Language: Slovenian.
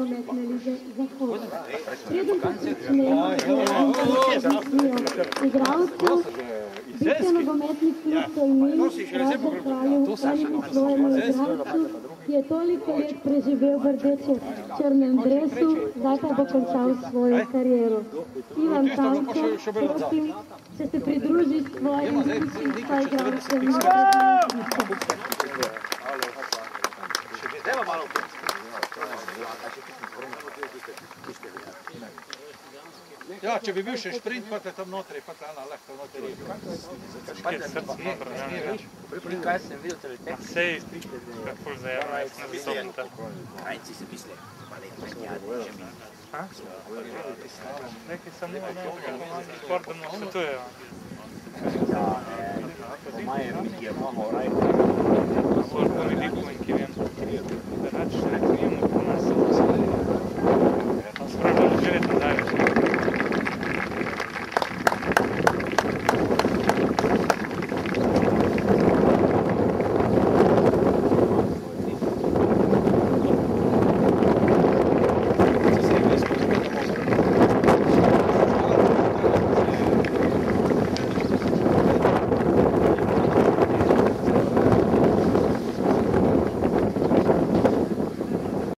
nogometne lige Zahod. Preden pa začnemo igralcev, bi se nogometni klub Tolmin rad zahvalil enemu svojemu igralcu, ki je toliko let preživel v rdeče-črnem dresu, zdaj pa bo končal svojo kariero. Ivan Tanko, prosim, če se pridruži svojim vsem igralcem. Ja, če bi bil še šprint, pa te tam notri, pa te ena lahko notri. Kaj sem videl, torej tek? Sej, kak ful zajema, jaz na visokem tako. Krajci se misli, pa ne manjadi, že mi. Nekaj samo športom nasvetujejo. Ja, ne, po mojem mi je mnogo raj. Športom je liku in